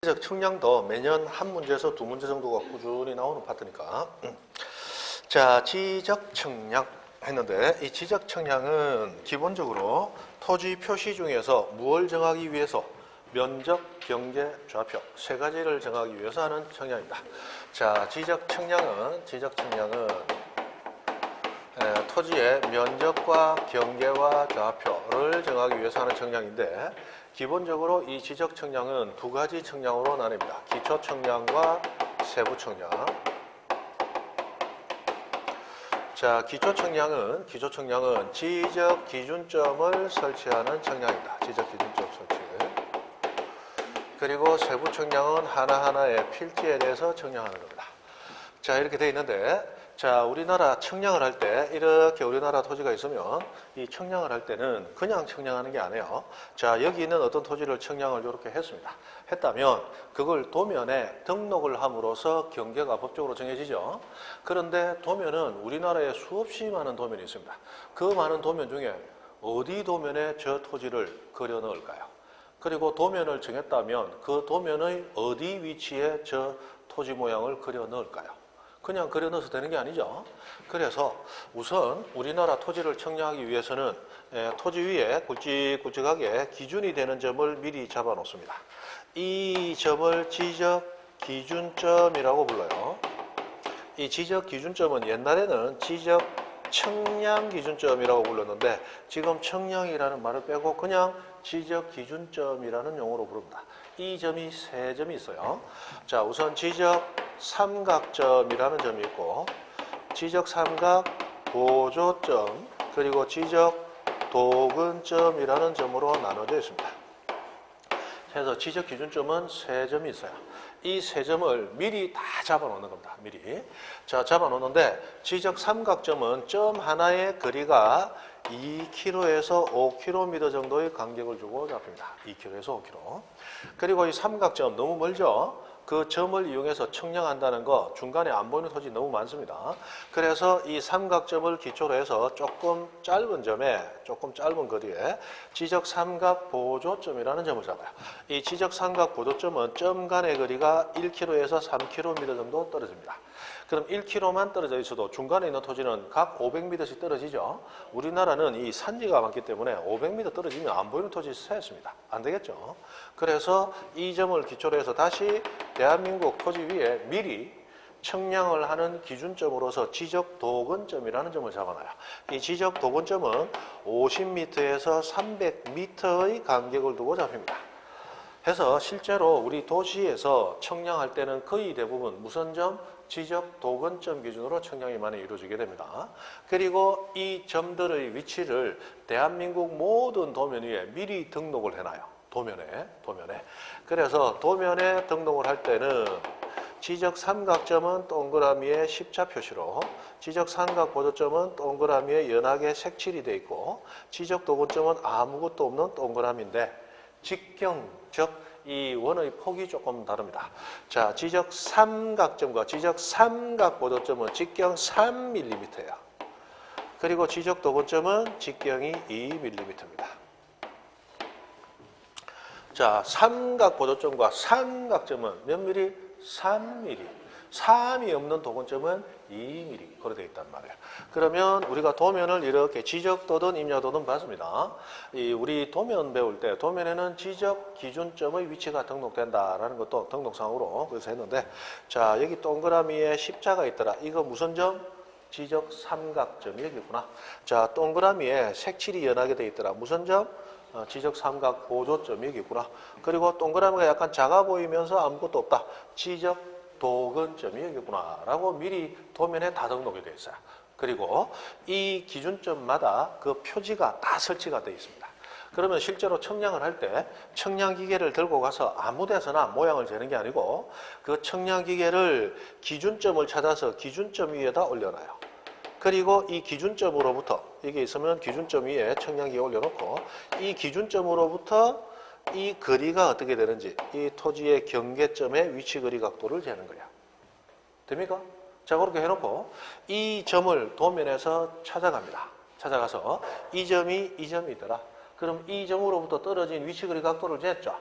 측량도 매년 한 문제에서 두 문제 정도가 꾸준히 나오는 파트니까. 자, 지적 측량 했는데 이 지적 측량은 기본적으로 토지 표시 중에서 무엇을 정하기 위해서 면적, 경계, 좌표 세 가지를 정하기 위해서 하는 측량입니다. 자, 지적 측량은 토지의 면적과 경계와 좌표를 정하기 위해서 하는 측량인데 기본적으로 이 지적 측량은 두 가지 측량으로 나뉩니다. 기초 측량과 세부 측량. 자, 기초 측량은 지적 기준점을 설치하는 측량입니다. 지적 기준점 설치. 그리고 세부 측량은 하나하나의 필지에 대해서 측량하는 겁니다. 자, 이렇게 되어 있는데, 자, 우리나라 측량을 할 때, 이렇게 우리나라 토지가 있으면, 이 측량을 할 때는 그냥 측량하는 게 아니에요. 자, 여기 있는 어떤 토지를 측량을 이렇게 했습니다. 했다면, 그걸 도면에 등록을 함으로써 경계가 법적으로 정해지죠. 그런데 도면은 우리나라에 수없이 많은 도면이 있습니다. 그 많은 도면 중에 어디 도면에 저 토지를 그려 넣을까요? 그리고 도면을 정했다면 그 도면의 어디 위치에 저 토지 모양을 그려 넣을까요? 그냥 그려 넣어서 되는 게 아니죠. 그래서 우선 우리나라 토지를 측량하기 위해서는 토지 위에 굵직굵직하게 기준이 되는 점을 미리 잡아 놓습니다. 이 점을 지적 기준점이라고 불러요. 이 지적 기준점은 옛날에는 지적 측량 기준점이라고 불렀는데 지금 측량이라는 말을 빼고 그냥 지적 기준점이라는 용어로 부릅니다. 이 점이 세 점이 있어요. 자, 우선 지적 삼각점이라는 점이 있고 지적 삼각 보조점 그리고 지적 도근점이라는 점으로 나눠져 있습니다. 그래서 지적 기준점은 세 점이 있어요. 이 세 점을 미리 다 잡아 놓는 겁니다. 미리. 자, 잡아 놓는데 지적 삼각점은 점 하나의 거리가 2km에서 5km 정도의 간격을 주고 잡힙니다. 2km에서 5km. 그리고 이 삼각점 너무 멀죠? 그 점을 이용해서 측량한다는 거 중간에 안 보이는 토지 너무 많습니다. 그래서 이 삼각점을 기초로 해서 조금 짧은 점에 조금 짧은 거리에 지적 삼각 보조점이라는 점을 잡아요. 이 지적 삼각 보조점은 점 간의 거리가 1km에서 3km 정도 떨어집니다. 그럼 1km만 떨어져 있어도 중간에 있는 토지는 각 500m씩 떨어지죠. 우리나라는 이 산지가 많기 때문에 500m 떨어지면 안 보이는 토지 세습니다. 안 되겠죠. 그래서 이 점을 기초로 해서 다시 대한민국 토지 위에 미리 측량을 하는 기준점으로서 지적 도근점이라는 점을 잡아놔요. 이 지적 도근점은 50m에서 300m의 간격을 두고 잡힙니다. 해서 실제로 우리 도시에서 측량할 때는 거의 대부분 무슨 점? 지적 도근점 기준으로 측량이 많이 이루어지게 됩니다. 그리고 이 점들의 위치를 대한민국 모든 도면 위에 미리 등록을 해놔요. 도면에. 그래서 도면에 등록을 할 때는 지적 삼각점은 동그라미에 십자 표시로 지적 삼각 보조점은 동그라미에 연하게 색칠이 되어 있고 지적 도근점은 아무것도 없는 동그라미인데 직경, 즉 이 원의 폭이 조금 다릅니다. 자, 지적 삼각점과 지적 삼각 보조점은 직경 3mm예요. 그리고 지적 도근점은 직경이 2mm입니다. 자, 삼각 보조점과 삼각점은 몇 mm? 3mm. 3이 없는 도근점은 2mm. 그렇게 되어 있단 말이에요. 그러면 우리가 도면을 이렇게 지적도든 임야도든 봤습니다. 우리 도면 배울 때 도면에는 지적 기준점의 위치가 등록된다라는 것도 등록상으로 그래서 했는데 자, 여기 동그라미에 십자가 있더라. 이거 무슨 점? 지적 삼각점이 여기 있구나. 자, 동그라미에 색칠이 연하게 되어 있더라. 무슨 점? 지적 삼각 보조점이 여기 있구나. 그리고 동그라미가 약간 작아 보이면서 아무것도 없다. 지적 도근점이 여기 있구나 라고 미리 도면에 다 등록이 되어 있어요. 그리고 이 기준점마다 그 표지가 다 설치가 되어 있습니다. 그러면 실제로 측량을 할 때 측량기계를 들고 가서 아무 데서나 모양을 재는 게 아니고 그 측량기계를 기준점을 찾아서 기준점 위에다 올려놔요. 그리고 이 기준점으로부터 이게 있으면 기준점 위에 측량기에 올려놓고 이 기준점으로부터 이 거리가 어떻게 되는지 이 토지의 경계점의 위치 거리 각도를 재는 거야. 됩니까? 자, 그렇게 해놓고 이 점을 도면에서 찾아갑니다. 찾아가서 이 점이 있더라. 그럼 이 점으로부터 떨어진 위치 거리 각도를 쟀죠.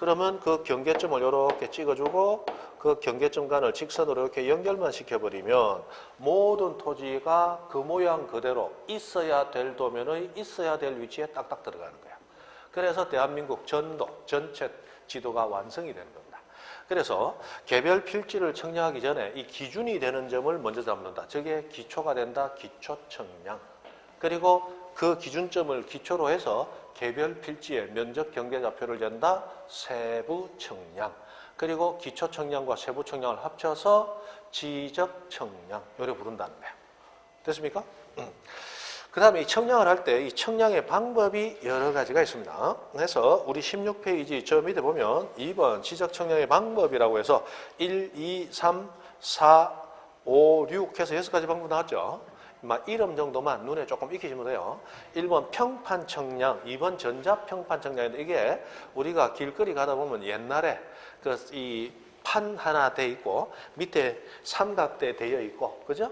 그러면 그 경계점을 이렇게 찍어주고 그 경계점간을 직선으로 이렇게 연결만 시켜버리면 모든 토지가 그 모양 그대로 있어야 될 도면의 있어야 될 위치에 딱딱 들어가는 거야. 그래서 대한민국 전도, 전체 지도가 완성이 되는 겁니다. 그래서 개별 필지를 청량하기 전에 이 기준이 되는 점을 먼저 잡는다. 저게 기초가 된다. 기초 청량. 그리고 그 기준점을 기초로 해서 개별 필지의 면적 경계 좌표를 잰다. 세부 청량. 그리고 기초 청량과 세부 청량을 합쳐서 지적 청량. 요래 부른다는 거예요. 됐습니까? 그 다음에 이 청량을 할 때 이 청량의 방법이 여러 가지가 있습니다. 그래서 우리 16페이지 저 밑에 보면 2번 지적 청량의 방법이라고 해서 1, 2, 3, 4, 5, 6 해서 6가지 방법 나왔죠. 이름 정도만 눈에 조금 익히시면 돼요. 1번 평판 청량, 2번 전자 평판 청량인데 이게 우리가 길거리 가다 보면 옛날에 그 이 판 하나 돼 있고 밑에 삼각대 되어 있고, 그죠?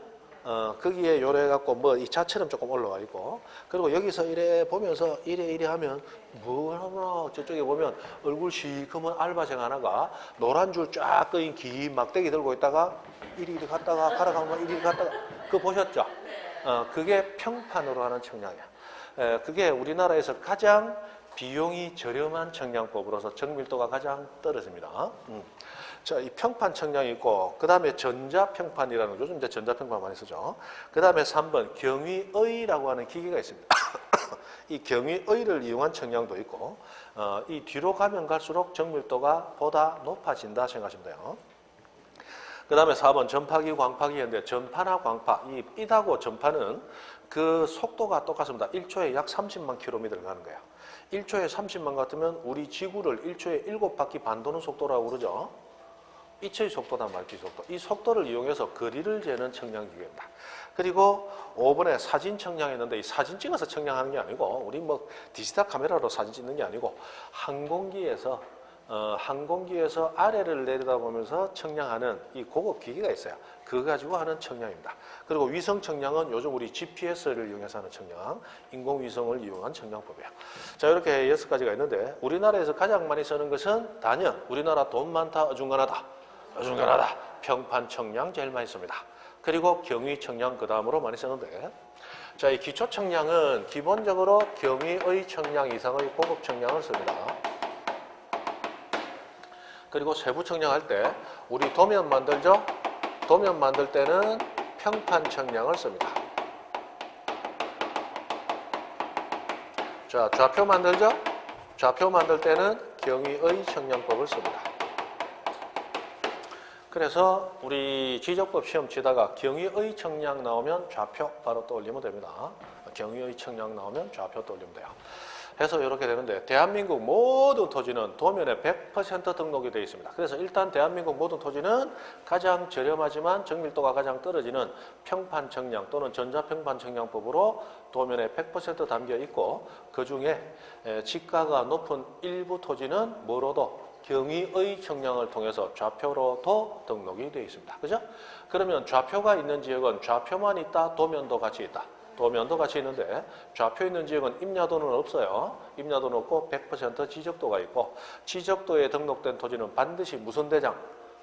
거기에 요래 갖고 뭐 이 자처럼 조금 올라와 있고, 그리고 여기서 이래 보면서 이래 하면 뭘 하나 저쪽에 보면 얼굴 시커먼 알바생 하나가 노란 줄 쫙 끄인 긴 막대기 들고 있다가 이리 갔다가 가라가면 이리 갔다가 그거 보셨죠? 그게 평판으로 하는 청량이야. 그게 우리나라에서 가장 비용이 저렴한 청량법으로서 정밀도가 가장 떨어집니다. 자, 이 평판 청량이 있고, 그 다음에 전자평판이라는 거, 요즘 이제 전자평판 많이 쓰죠. 그 다음에 3번 경위의라고 하는 기기가 있습니다. 이 경위의를 이용한 청량도 있고, 이 뒤로 가면 갈수록 정밀도가 보다 높아진다 생각하시면 돼요. 그 다음에 4번 전파기, 광파기인데 전파나 광파, 이 빛하고 전파는 그 속도가 똑같습니다. 1초에 약 30만 킬로미터를 가는 거예요. 1초에 30만 같으면 우리 지구를 1초에 7바퀴 반 도는 속도라고 그러죠. 빛의 속도나 말빛 속도. 이 속도를 이용해서 거리를 재는 청량기계입니다. 그리고 5번에 사진 청량했는데 이 사진 찍어서 청량하는 게 아니고 우리 뭐 디지털 카메라로 사진 찍는 게 아니고 항공기에서 아래를 내려다보면서 청량하는 이 고급 기기가 있어요. 그거 가지고 하는 청량입니다. 그리고 위성 청량은 요즘 우리 GPS를 이용해서 하는 청량, 인공위성을 이용한 청량법이에요. 자, 이렇게 6가지가 있는데 우리나라에서 가장 많이 쓰는 것은 단연 우리나라 돈 많다, 어중간하다. 어중간하다. 평판 청량 제일 많이 씁니다. 그리고 경위 청량 그 다음으로 많이 쓰는데, 자, 이 기초 청량은 기본적으로 경위의 청량 이상의 고급 청량을 씁니다. 그리고 세부 청량할 때 우리 도면 만들죠? 도면 만들 때는 평판 청량을 씁니다. 자, 좌표 만들죠? 좌표 만들 때는 경위의 청량법을 씁니다. 그래서 우리 지적법 시험 치다가 경위의 청량 나오면 좌표 바로 떠올리면 됩니다. 경위의 청량 나오면 좌표 떠올리면 돼요. 해서 이렇게 되는데 대한민국 모든 토지는 도면에 100% 등록이 되어 있습니다. 그래서 일단 대한민국 모든 토지는 가장 저렴하지만 정밀도가 가장 떨어지는 평판 청량 또는 전자평판 청량법으로 도면에 100% 담겨 있고, 그중에 지가가 높은 일부 토지는 뭐로도 경위의 청량을 통해서 좌표로도 등록이 되어 있습니다. 그죠? 그러면 좌표가 있는 지역은 좌표만 있다, 도면도 같이 있다. 도면도 같이 있는데 좌표 있는 지역은 임야도는 없어요. 임야도는 없고 100% 지적도가 있고, 지적도에 등록된 토지는 반드시 무슨 대장?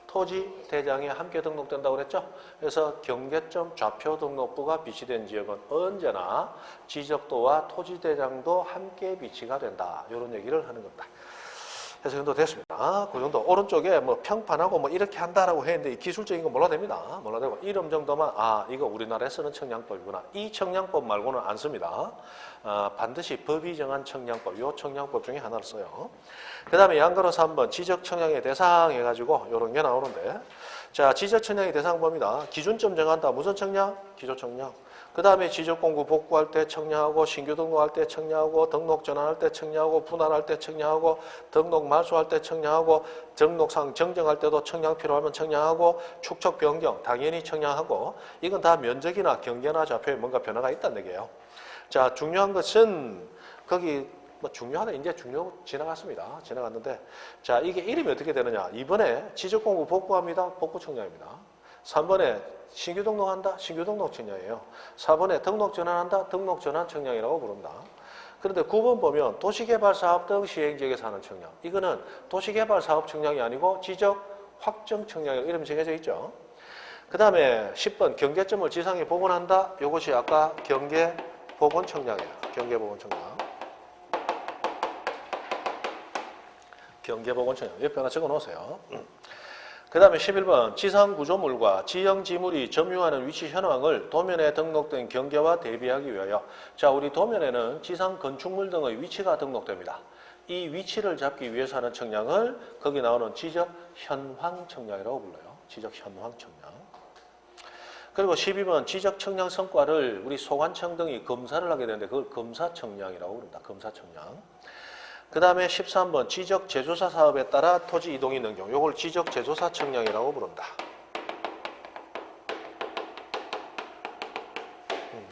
토지 대장에 함께 등록된다고 그랬죠. 그래서 경계점 좌표 등록부가 비치된 지역은 언제나 지적도와 토지 대장도 함께 비치가 된다. 이런 얘기를 하는 겁니다. 해서 정도 됐습니다. 그 정도. 오른쪽에 뭐 평판하고 뭐 이렇게 한다라고 했는데 이 기술적인 거 몰라도 됩니다. 몰라도 되고 이름 정도만 이거 우리나라에 쓰는 청량법이구나. 이 청량법 말고는 안 씁니다. 반드시 법이 정한 청량법, 요 청량법 중에 하나를 써요. 그 다음에 양가로 3번 지적 청량의 대상 해가지고 요런 게 나오는데, 자, 지적 청량의 대상 봅니다. 기준점 정한다. 무슨 청량? 기초 청량. 그 다음에 지적공고 복구할 때 청량하고, 신규 등록할 때 청량하고, 등록 전환할 때 청량하고, 분할할 때 청량하고, 등록 말소할 때 청량하고, 등록상 정정할 때도 청량 필요하면 청량하고, 축척 변경 당연히 청량하고, 이건 다 면적이나 경계나 좌표에 뭔가 변화가 있다는 얘기예요. 자, 중요한 것은 거기 뭐 중요하다, 이제 중요 지나갔습니다. 지나갔는데, 자, 이게 이름이 어떻게 되느냐? 이번에 지적공고 복구합니다. 복구 청량입니다. 3번에 신규 등록한다. 신규 등록 청량이에요. 4번에 등록 전환한다. 등록 전환 청량이라고 부릅니다. 그런데 9번 보면 도시개발사업 등 시행지역에서 하는 청량. 이거는 도시개발사업 청량이 아니고 지적 확정 청량이라고 이름이 정해져 있죠. 그 다음에 10번 경계점을 지상에 복원한다. 이것이 아까 경계복원 청량이에요. 경계복원 청량. 경계복원 청량. 옆에 하나 적어 놓으세요. 그 다음에 11번 지상구조물과 지형지물이 점유하는 위치 현황을 도면에 등록된 경계와 대비하기 위하여. 자, 우리 도면에는 지상건축물 등의 위치가 등록됩니다. 이 위치를 잡기 위해서 하는 청량을 거기 나오는 지적현황청량이라고 불러요. 지적현황청량. 그리고 12번 지적청량 성과를 우리 소관청 등이 검사를 하게 되는데 그걸 검사청량이라고 부릅니다. 검사청량. 그 다음에 13번 지적제조사 사업에 따라 토지 이동이 있는 경우 이걸 지적제조사 청량이라고 부른다.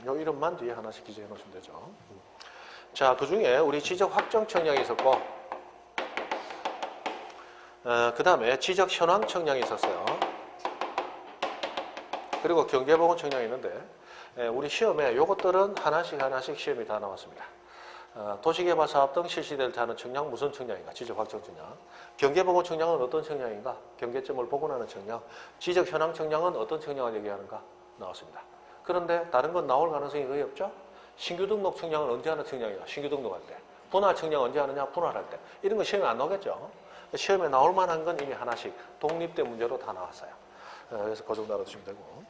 요 이름만 뒤에 하나씩 기재해 놓으시면 되죠. 자, 그 중에 우리 지적확정 청량이 있었고 그 다음에 지적현황 청량이 있었어요. 그리고 경계복원 청량이 있는데 우리 시험에 요것들은 하나씩 시험이 다 나왔습니다. 도시개발 사업 등 실시될 때 하는 청량 무슨 청량인가? 지적확정 청량. 경계복원 청량은 어떤 청량인가? 경계점을 복원하는 청량. 지적현황 청량은 어떤 청량을 얘기하는가? 나왔습니다. 그런데 다른 건 나올 가능성이 거의 없죠? 신규 등록 청량은 언제 하는 청량이냐? 신규 등록할 때. 분할 청량 언제 하느냐? 분할할 때. 이런 거 시험에 안 나오겠죠? 시험에 나올 만한 건 이미 하나씩 독립대 문제로 다 나왔어요. 그래서 그 정도 알아두시면 되고.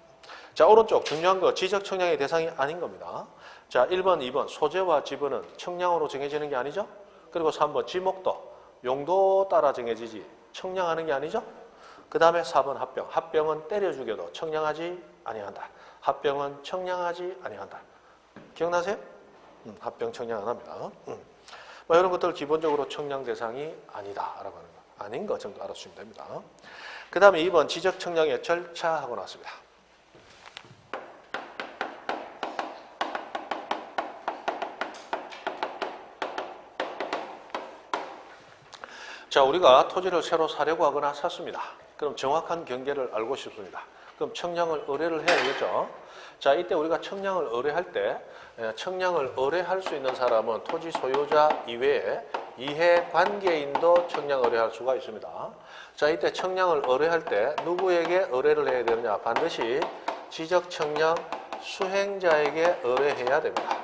자, 오른쪽 중요한 거 지적 청량의 대상이 아닌 겁니다. 자, 1번, 2번 소재와 지분은 청량으로 정해지는 게 아니죠. 그리고 3번 지목도, 용도 따라 정해지지 청량하는 게 아니죠. 그 다음에 4번 합병. 합병은 때려 죽여도 청량하지 아니한다. 합병은 청량하지 아니한다. 기억나세요? 합병 청량 안 합니다. 뭐 이런 것들 기본적으로 청량 대상이 아니다라고 하는 거. 아닌 거 정도 알아주시면 됩니다. 그 다음에 2번 지적 청량의 절차하고 나왔습니다. 자, 우리가 토지를 새로 사려고 하거나 샀습니다. 그럼 정확한 경계를 알고 싶습니다. 그럼 청량을 의뢰를 해야겠죠. 자, 이때 우리가 청량을 의뢰할 때 청량을 의뢰할 수 있는 사람은 토지 소유자 이외에 이해관계인도 청량 의뢰할 수가 있습니다. 자, 이때 청량을 의뢰할 때 누구에게 의뢰를 해야 되느냐? 반드시 지적 청량 수행자에게 의뢰해야 됩니다.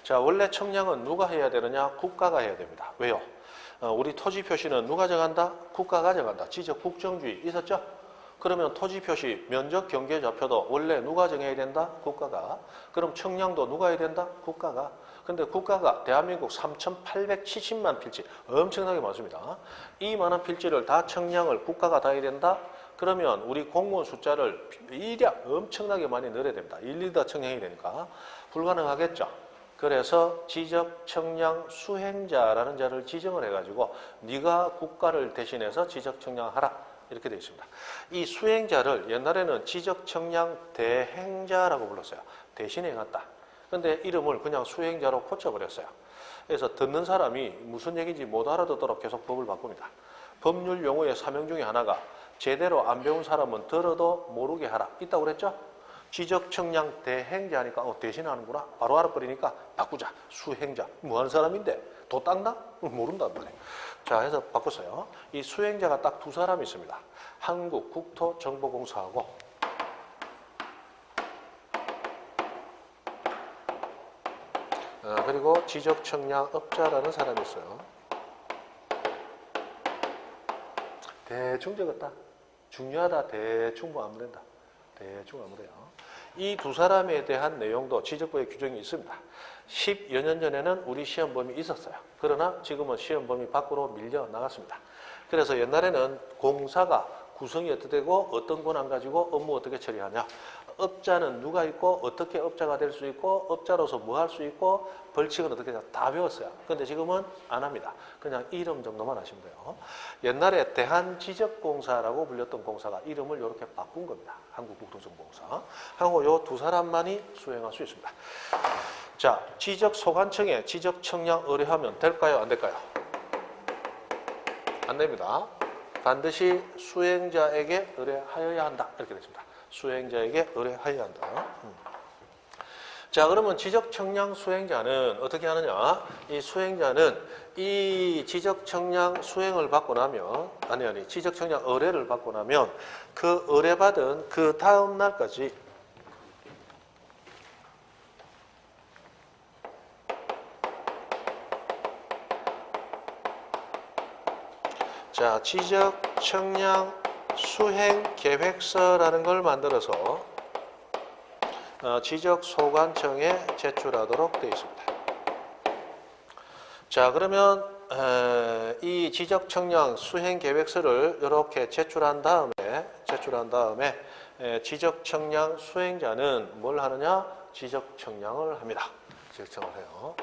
자, 원래 청량은 누가 해야 되느냐? 국가가 해야 됩니다. 왜요? 우리 토지 표시는 누가 정한다? 국가가 정한다. 지적 국정주의 있었죠? 그러면 토지 표시, 면적 경계 좌표도 원래 누가 정해야 된다? 국가가. 그럼 청량도 누가 해야 된다? 국가가. 근데 국가가 대한민국 3,870만 필지, 엄청나게 많습니다. 이 많은 필지를 다 청량을 국가가 다 해야 된다? 그러면 우리 공무원 숫자를 일약 엄청나게 많이 늘려야 됩니다. 일일이 다 청량이 되니까 불가능하겠죠. 그래서 지적 청량 수행자라는 자를 지정을 해가지고 네가 국가를 대신해서 지적 청량하라 이렇게 되어 있습니다. 이 수행자를 옛날에는 지적 청량 대행자라고 불렀어요. 대신해 갔다. 근데 이름을 그냥 수행자로 고쳐버렸어요. 그래서 듣는 사람이 무슨 얘기인지 못 알아듣도록 계속 법을 바꿉니다. 법률 용어의 사명 중에 하나가 제대로 안 배운 사람은 들어도 모르게 하라. 있다고 그랬죠? 지적 청량 대행자 하니까 대신하는구나. 바로 알아버리니까 바꾸자. 수행자. 뭐 하는 사람인데? 도 닦나? 모른단 말이에요. 자, 해서 바꿨어요. 이 수행자가 딱 두 사람이 있습니다. 한국국토정보공사하고 그리고 지적 청량업자라는 사람이 있어요. 대충 적었다. 중요하다. 대충 뭐 아무 된다. 대충 아무래요. 이 두 사람에 대한 내용도 지적부의 규정이 있습니다. 10여 년 전에는 우리 시험범위 있었어요. 그러나 지금은 시험범위 밖으로 밀려 나갔습니다. 그래서 옛날에는 공사가 구성이 어떻게 되고 어떤 권한 가지고 업무 어떻게 처리하냐. 업자는 누가 있고 어떻게 업자가 될 수 있고 업자로서 뭐 할 수 있고 벌칙은 어떻게 하냐 다 배웠어요. 근데 지금은 안 합니다. 그냥 이름 정도만 하시면 돼요. 옛날에 대한지적공사라고 불렸던 공사가 이름을 이렇게 바꾼 겁니다. 한국국토정보공사. 하고 요 두 사람만이 수행할 수 있습니다. 자, 지적소관청에 지적청량 의뢰하면 될까요? 안 될까요? 안 됩니다. 반드시 수행자에게 의뢰하여야 한다. 이렇게 됐습니다. 수행자에게 의뢰하여야 한다. 자, 그러면 지적청량 수행자는 어떻게 하느냐? 이 수행자는 이 지적청량 수행을 받고 나면, 지적청량 의뢰를 받고 나면 그 의뢰받은 그 다음 날까지 자, 지적청량 수행계획서라는 걸 만들어서 지적소관청에 제출하도록 되어 있습니다. 자, 그러면 이 지적청량 수행계획서를 이렇게 제출한 다음에 지적청량 수행자는 뭘 하느냐? 지적청량을 합니다. 지적청을 해요.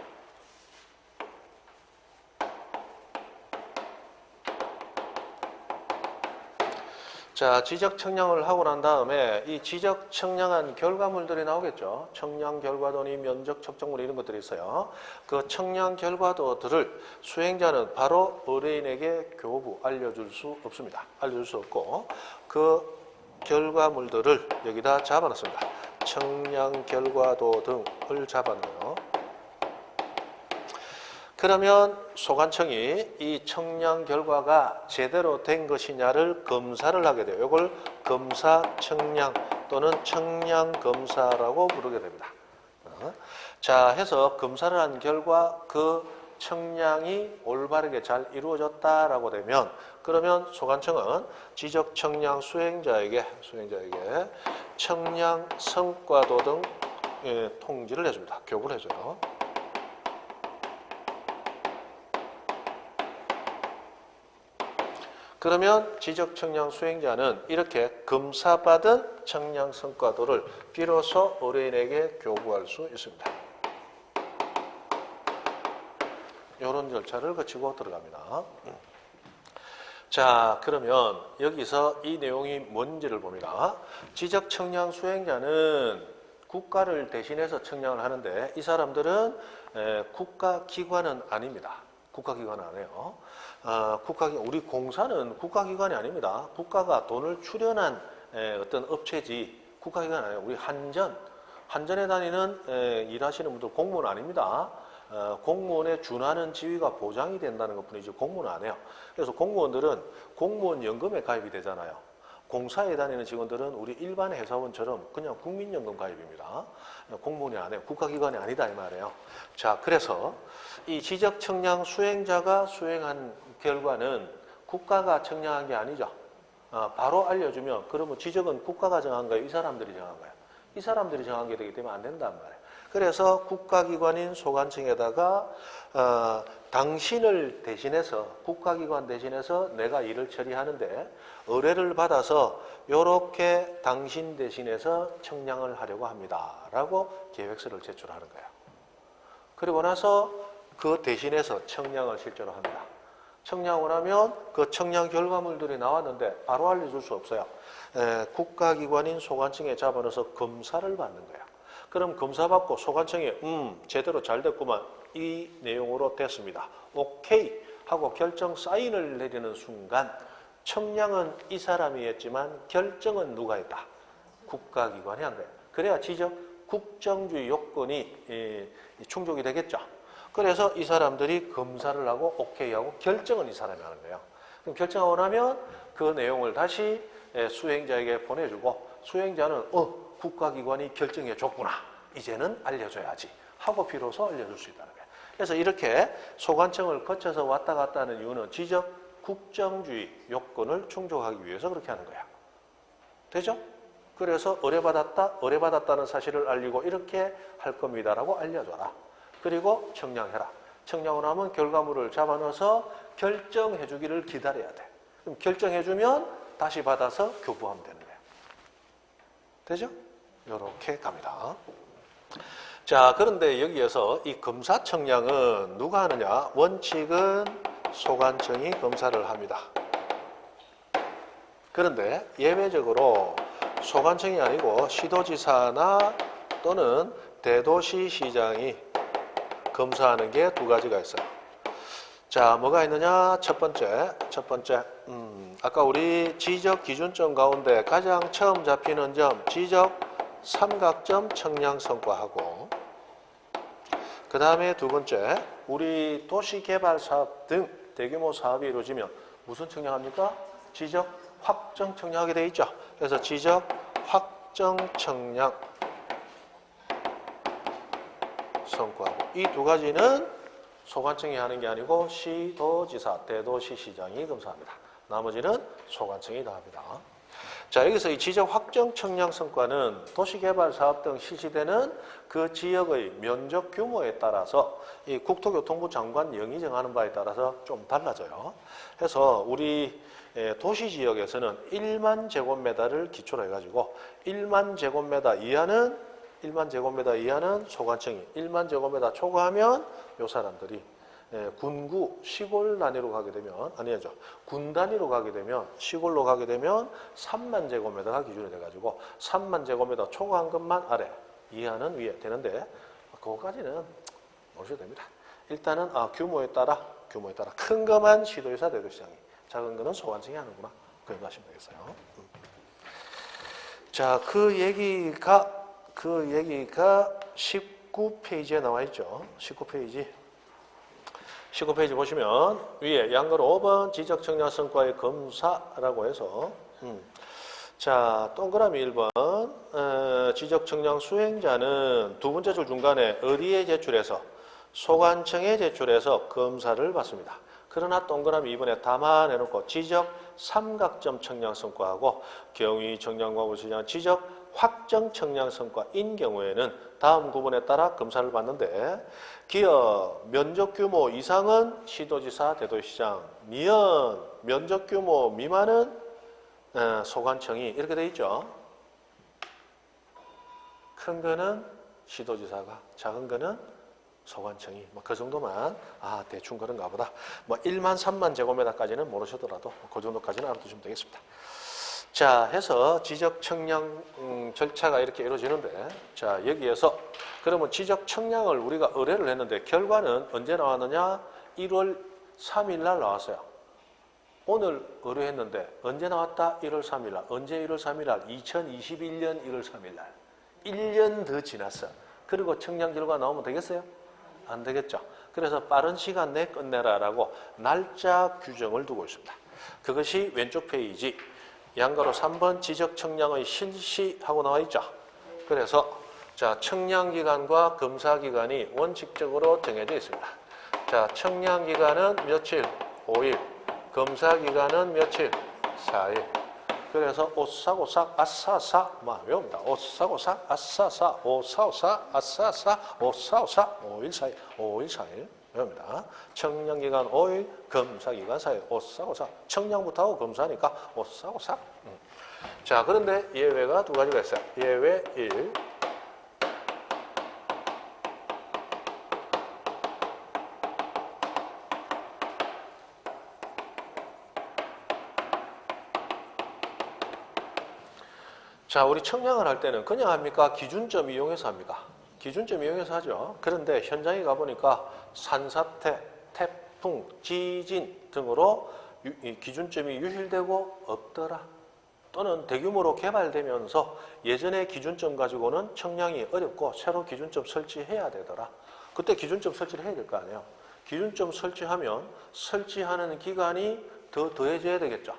자, 지적 청량을 하고 난 다음에 이 지적 청량한 결과물들이 나오겠죠. 청량 결과도니 면적 측정물 이런 것들이 있어요. 그 청량 결과도들을 수행자는 바로 의뢰인에게 교부 알려줄 수 없습니다. 알려줄 수 없고 그 결과물들을 여기다 잡아놨습니다. 청량 결과도 등을 잡아놓어요. 그러면 소관청이 이 청량 결과가 제대로 된 것이냐를 검사를 하게 돼요. 이걸 검사 청량 또는 청량 검사라고 부르게 됩니다. 자, 해서 검사를 한 결과 그 청량이 올바르게 잘 이루어졌다라고 되면 그러면 소관청은 지적 청량 수행자에게 청량 성과도 등 통지를 해줍니다. 교부를 해줘요. 그러면 지적 청량 수행자는 이렇게 검사받은 청량 성과도를 비로소 의뢰인에게 교부할 수 있습니다. 이런 절차를 거치고 들어갑니다. 자, 그러면 여기서 이 내용이 뭔지를 봅니다. 지적 청량 수행자는 국가를 대신해서 청량을 하는데 이 사람들은 국가기관은 아닙니다. 국가기관은 아니에요. 우리 공사는 국가기관이 아닙니다. 국가가 돈을 출연한 어떤 업체지 국가기관 아니에요. 우리 한전에 다니는 일하시는 분들 공무원 아닙니다. 공무원에 준하는 지위가 보장이 된다는 것 뿐이지 공무원 안 해요. 그래서 공무원들은 공무원 연금에 가입이 되잖아요. 공사에 다니는 직원들은 우리 일반 회사원처럼 그냥 국민연금 가입입니다. 공무원이 안 해요. 국가기관이 아니다 이 말이에요. 자, 그래서 이 지적 청량 수행자가 수행한 결과는 국가가 청량한 게 아니죠. 바로 알려주면 그러면 지적은 국가가 정한 거예요? 이 사람들이 정한 거예요? 이 사람들이 정한 게 되기 때문에 안 된단 말이에요. 그래서 국가기관인 소관청에다가 당신을 대신해서 국가기관 대신해서 내가 일을 처리하는데 의뢰를 받아서 이렇게 당신 대신해서 청량을 하려고 합니다. 라고 계획서를 제출하는 거예요. 그리고 나서 그 대신해서 청량을 실제로 합니다. 청량을 하면 그 청량 결과물들이 나왔는데 바로 알려줄 수 없어요. 국가기관인 소관청에 잡아넣어서 검사를 받는 거예요. 그럼 검사받고 소관청이 제대로 잘 됐구만 이 내용으로 됐습니다. 오케이 하고 결정 사인을 내리는 순간 청량은 이 사람이 했지만 결정은 누가 했다? 국가기관이 한 거예요. 그래야 지적 국정주의 요건이 충족이 되겠죠. 그래서 이 사람들이 검사를 하고 오케이 하고 결정은 이 사람이 하는 거예요. 그럼 결정하고 나면 그 내용을 다시 수행자에게 보내주고 수행자는 국가기관이 결정해 줬구나. 이제는 알려줘야지 하고 비로소 알려줄 수 있다는 거예요. 그래서 이렇게 소관청을 거쳐서 왔다 갔다 하는 이유는 지적 국정주의 요건을 충족하기 위해서 그렇게 하는 거야. 되죠? 그래서 의뢰받았다는 사실을 알리고 이렇게 할 겁니다라고 알려줘라. 그리고 청량해라. 청량을 하면 결과물을 잡아넣어서 결정해 주기를 기다려야 돼. 그럼 결정해 주면 다시 받아서 교부하면 되는 거예요. 되죠? 이렇게 갑니다. 자, 그런데 여기에서 이 검사 청량은 누가 하느냐? 원칙은 소관청이 검사를 합니다. 그런데 예외적으로 소관청이 아니고 시도지사나 또는 대도시시장이 검사하는 게 두 가지가 있어요. 자, 뭐가 있느냐? 첫 번째, 아까 우리 지적 기준점 가운데 가장 처음 잡히는 점, 지적 삼각점 청량 성과하고 그 다음에 두 번째, 우리 도시개발 사업 등 대규모 사업이 이루어지면 무슨 청량합니까? 지적 확정 청량하게 돼 있죠. 그래서 지적 확정 청량 성과하고 이 두 가지는 소관청이 하는 게 아니고 시도지사, 대도시시장이 검사합니다. 나머지는 소관청이 다 합니다. 자, 여기서 이 지적 확정 청량 성과는 도시개발 사업 등 실시되는 그 지역의 면적 규모에 따라서 이 국토교통부 장관 영이 정하는 바에 따라서 좀 달라져요. 해서 우리 도시 지역에서는 1만 제곱미터를 기초로 해가지고 1만 제곱미터 이하는 소관청이, 1만 제곱미터 초과하면 요 사람들이 군구, 시골 단위로 가게 되면, 아니죠. 군 단위로 가게 되면, 시골로 가게 되면 3만 제곱미터가 기준이 돼가지고 3만 제곱미터 초과한 것만 아래, 이하는 위에 되는데, 그거까지는 모르셔도 됩니다. 일단은 규모에 따라 큰 거만 시도지사, 대도시장이, 작은 거는 소관청이 하는구나. 그렇게 하시면 되겠어요. 자, 그 얘기가 19페이지에 나와 있죠. 19페이지 보시면 위에 양가로 5번 지적 청량 성과의 검사라고 해서 자, 동그라미 1번 지적 청량 수행자는 두 번째 줄 중간에 어디에 제출해서 소관청에 제출해서 검사를 받습니다. 그러나 동그라미 2번에 담아내놓고 지적 삼각점 청량 성과하고 경위 청량과고시장 지적 확정 청량 성과인 경우에는 다음 구분에 따라 검사를 받는데 기업 면적 규모 이상은 시도지사, 대도시장, 미연 면적 규모 미만은 소관청이 이렇게 돼 있죠. 큰 거는 시도지사가, 작은 거는 소관청이 그 정도만 대충 그런가 보다. 1만 3만 제곱미터까지는 모르셔더라도 그 정도까지는 알아두시면 되겠습니다. 자, 해서 지적 청량 절차가 이렇게 이루어지는데, 자, 여기에서 그러면 지적 청량을 우리가 의뢰를 했는데 결과는 언제 나왔느냐? 1월 3일 날 나왔어요. 오늘 의뢰했는데 언제 나왔다? 1월 3일 날. 언제 1월 3일 날? 2021년 1월 3일 날. 1년 더 지났어. 그리고 청량 결과 나오면 되겠어요? 안 되겠죠. 그래서 빠른 시간 내에 끝내라라고 날짜 규정을 두고 있습니다. 그것이 왼쪽 페이지 양가로 3번 지적 청량의 실시하고 나와 있죠. 그래서 자, 청량 기간과 검사 기간이 원칙적으로 정해져 있습니다. 자, 청량 기간은 며칠? 5일. 검사 기간은 며칠? 4일. 그래서 오싹오싹 아싸싸 외웁니다. 오싹오싹 아싸싸 오사오사 아싸싸 오사오사 5일 4일 5일 4일 외웁니다. 청량기간 5일 검사기간 4일 오싹오싹 청량부터 하고 검사니까 오싹오싹. 자, 그런데 예외가 두 가지가 있어요. 예외 1. 자, 우리 청량을 할 때는 그냥 합니까? 기준점 이용해서 합니까? 기준점 이용해서 하죠. 그런데 현장에 가보니까 산사태, 태풍, 지진 등으로 기준점이 유실되고 없더라. 또는 대규모로 개발되면서 예전의 기준점 가지고는 청량이 어렵고 새로 기준점 설치해야 되더라. 그때 기준점 설치를 해야 될 거 아니에요. 기준점 설치하면 설치하는 기간이 더 더해져야 되겠죠.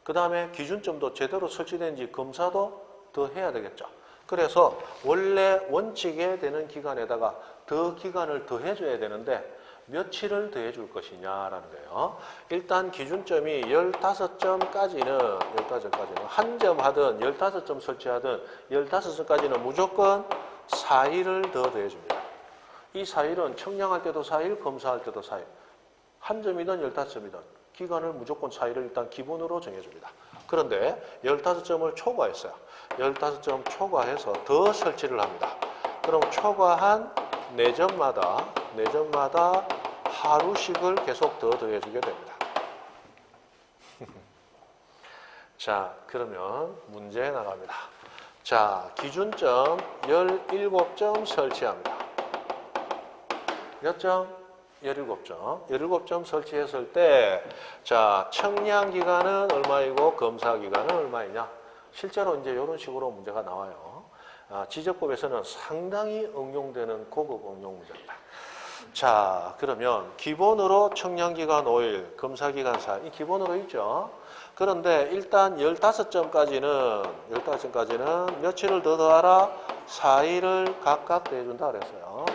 그 다음에 기준점도 제대로 설치된지 검사도 더 해야 되겠죠. 그래서 원래 원칙에 되는 기간에다가 더 기간을 더 해줘야 되는데 며칠을 더 해줄 것이냐라는 거예요. 일단 기준점이 15점까지는 한 점 하든 15점 설치하든 15점까지는 무조건 4일을 더 더해줍니다. 이 4일은 청량할 때도 4일, 검사할 때도 4일. 한 점이든 15점이든 기간을 무조건 4일을 일단 기본으로 정해줍니다. 그런데 15점을 초과했어요. 15점 초과해서 더 설치를 합니다. 그럼 초과한 4점마다 하루씩을 계속 더 더해주게 됩니다. 자, 그러면 문제 나갑니다. 자, 기준점 17점 설치합니다. 몇 점? 17점. 17점 설치했을 때, 자, 청량 기간은 얼마이고 검사 기간은 얼마이냐? 실제로 이제 이런 식으로 문제가 나와요. 지적법에서는 상당히 응용되는 고급 응용 문제입니다. 자, 그러면 기본으로 청량기간 5일, 검사기간 4일, 이 기본으로 있죠. 그런데 일단 15점까지는 며칠을 더 더하라? 4일을 각각 더해준다 그랬어요.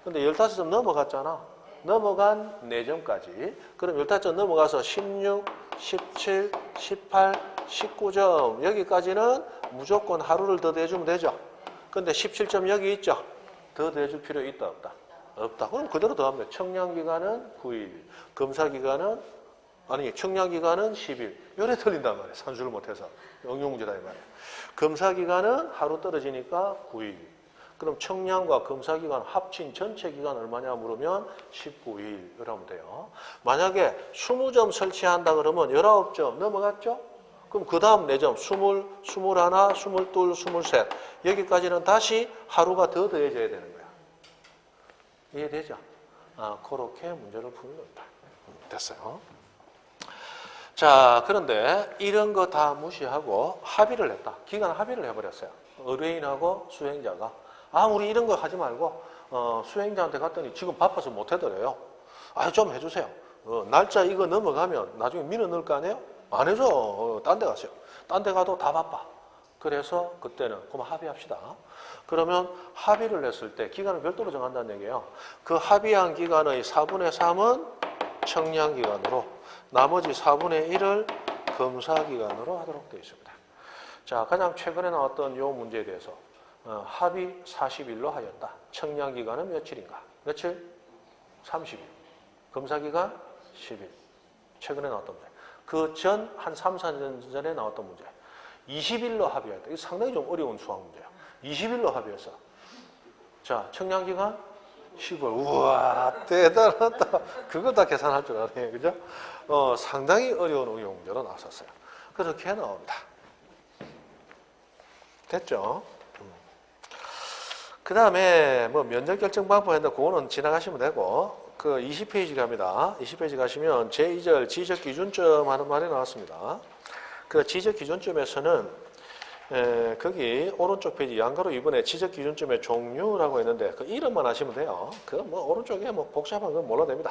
근데 15점 넘어갔잖아. 넘어간 4점까지. 그럼 15점 넘어가서 16, 17, 18, 19점. 여기까지는 무조건 하루를 더 더해주면 되죠. 근데 17점 여기 있죠. 더 더해줄 필요 있다, 없다? 없다. 그럼 그대로 더하면 청량기간은 9일, 청량기간은 10일. 요래 틀린단 말이에요. 산수를 못해서. 응용문제다 이 말이에요. 검사기간은 하루 떨어지니까 9일. 그럼 청량과 검사기간 합친 전체 기간 얼마냐 물으면 19일. 이러면 돼요. 만약에 20점 설치한다 그러면 19점 넘어갔죠? 그럼 그 다음 4점, 20, 21, 22, 23. 여기까지는 다시 하루가 더 더해져야 되는 거야. 이해되죠? 그렇게 문제를 푸는 겁니다. 됐어요. 자, 그런데 이런 거 다 무시하고 합의를 했다. 기간 합의를 해버렸어요. 의뢰인하고 수행자가. 우리 이런 거 하지 말고 수행자한테 갔더니 지금 바빠서 못 해드려요. 좀 해주세요. 날짜 이거 넘어가면 나중에 민원 넣을 거 아니에요? 안 해줘. 딴 데 가세요. 딴 데 가도 다 바빠. 그래서 그때는 그럼 합의합시다. 그러면 합의를 했을 때 기간을 별도로 정한다는 얘기예요. 그 합의한 기간의 4분의 3은 청량기간으로 나머지 4분의 1을 검사기간으로 하도록 되어 있습니다. 자, 가장 최근에 나왔던 이 문제에 대해서 합의 40일로 하였다. 청량기간은 며칠인가? 며칠? 30일. 검사기간 10일. 최근에 나왔던 문제. 그 전 한 3, 4년 전에 나왔던 문제. 20일로 합의했다. 이거 상당히 좀 어려운 수학 문제예요. 20일로 합의했어. 자, 청량기간 10월. 우와, 대단하다. 그거 다 계산할 줄 아네. 그죠? 상당히 어려운 응용 문제로 나왔었어요. 그렇게 나옵니다. 됐죠? 그 다음에 면접 결정 방법 했는데 그거는 지나가시면 되고, 그 20페이지 갑니다. 20페이지 가시면 제2절 지적 기준점 하는 말이 나왔습니다. 그 지적 기준점에서는 거기 오른쪽 페이지 양가로 2번에 지적 기준점의 종류라고 했는데 그 이름만 아시면 돼요. 그 오른쪽에 복잡한 건 몰라도 됩니다.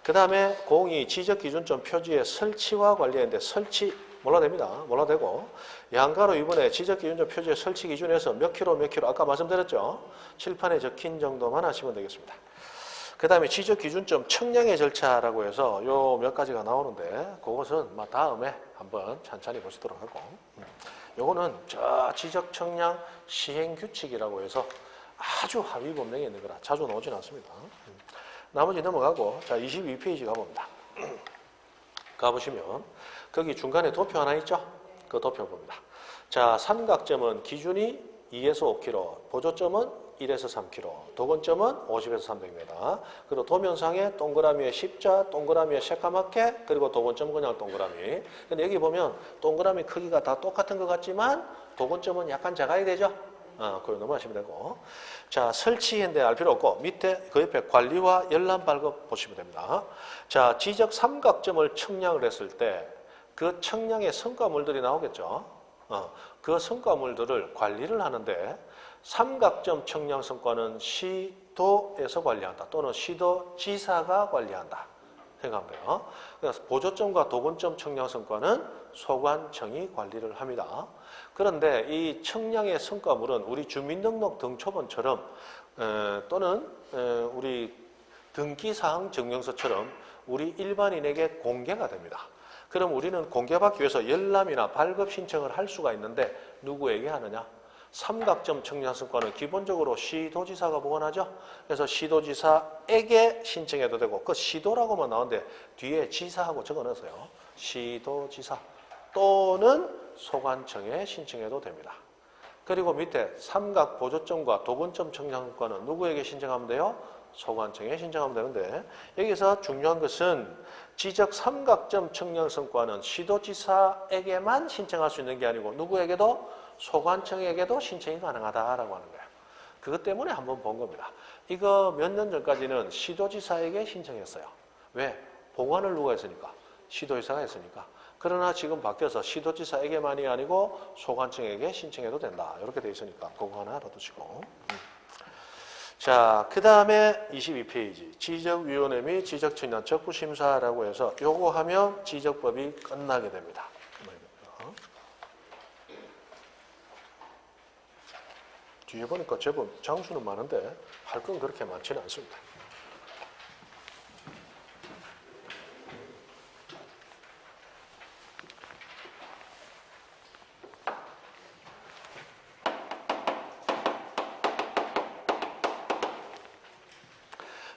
그 다음에 02 지적 기준점 표지의 설치와 관련인데 설치 몰라도 됩니다. 몰라도 되고 양가로 2번에 지적 기준점 표지의 설치 기준에서 몇 킬로 아까 말씀드렸죠. 칠판에 적힌 정도만 하시면 되겠습니다. 그 다음에 지적 기준점 청량의 절차라고 해서 요 몇 가지가 나오는데 그것은 다음에 한번 천천히 보시도록 하고 요거는 저 지적 청량 시행 규칙이라고 해서 아주 하위 법령에 있는 거라 자주 나오진 않습니다. 나머지 넘어가고 자 22페이지 가봅니다. 가보시면 거기 중간에 도표 하나 있죠? 그 도표 봅니다. 자 삼각점은 기준이 2에서 5km, 보조점은 1에서 3km, 도건점은 50에서 300m. 그리고 도면상에 동그라미에 십자, 동그라미에 새까맣게, 그리고 도건점은 그냥 동그라미. 근데 여기 보면 동그라미 크기가 다 똑같은 것 같지만 도건점은 약간 작아야 되죠? 그걸 넘어가시면 되고. 자, 설치인데 알 필요 없고 밑에 그 옆에 관리와 열람 발급 보시면 됩니다. 자, 지적 삼각점을 청량을 했을 때 그 청량의 성과물들이 나오겠죠? 그 성과물들을 관리를 하는데 삼각점 청량 성과는 시도에서 관리한다. 또는 시도지사가 관리한다. 생각하면 돼요. 그래서 보조점과 도건점 청량 성과는 소관청이 관리를 합니다. 그런데 이 청량의 성과물은 우리 주민등록 등초본처럼 또는 우리 등기사항 증명서처럼 우리 일반인에게 공개가 됩니다. 그럼 우리는 공개받기 위해서 열람이나 발급 신청을 할 수가 있는데 누구에게 하느냐? 삼각점 청량성과는 기본적으로 시도지사가 보관하죠. 그래서 시도지사에게 신청해도 되고 그 시도라고만 나오는데 뒤에 지사하고 적어넣으세요. 시도지사 또는 소관청에 신청해도 됩니다. 그리고 밑에 삼각 보조점과 도건점 청량성과는 누구에게 신청하면 돼요? 소관청에 신청하면 되는데 여기서 중요한 것은 지적 삼각점 청량성과는 시도지사에게만 신청할 수 있는 게 아니고 누구에게도 소관청에게도 신청이 가능하다라고 하는 거예요. 그것 때문에 한번 본 겁니다. 이거 몇 년 전까지는 시도지사에게 신청했어요. 왜? 보관을 누가 했으니까? 시도지사가 했으니까. 그러나 지금 바뀌어서 시도지사에게만이 아니고 소관청에게 신청해도 된다. 이렇게 돼 있으니까 그거 하나 알아두시고. 자, 그 다음에 22페이지. 지적위원회 및 지적청량 적부심사라고 해서 요거 하면 지적법이 끝나게 됩니다. 뒤에 보니까 제법 장수는 많은데 할 건 그렇게 많지는 않습니다.